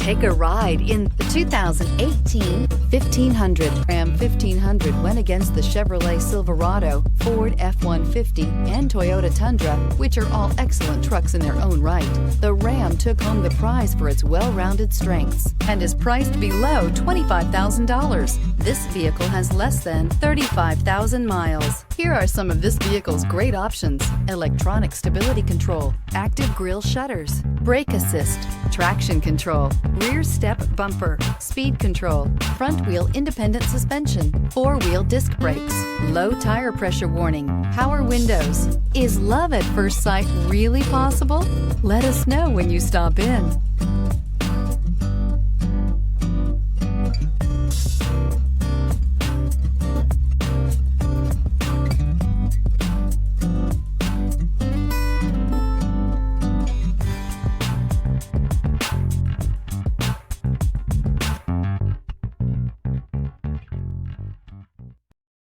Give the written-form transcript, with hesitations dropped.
Take a ride in the 2018 1500. Ram 1500 went against the Chevrolet Silverado, Ford F-150, and Toyota Tundra, which are all excellent trucks in their own right. The Ram took home the prize for its well-rounded strengths and is priced below $25,000. This vehicle has less than 35,000 miles. Here are some of this vehicle's great options: electronic stability control, active grille shutters, brake assist, traction control, rear step bumper, speed control, front wheel independent suspension, four-wheel disc brakes, low tire pressure warning, power windows. Is love at first sight really possible? Let us know when you stop in.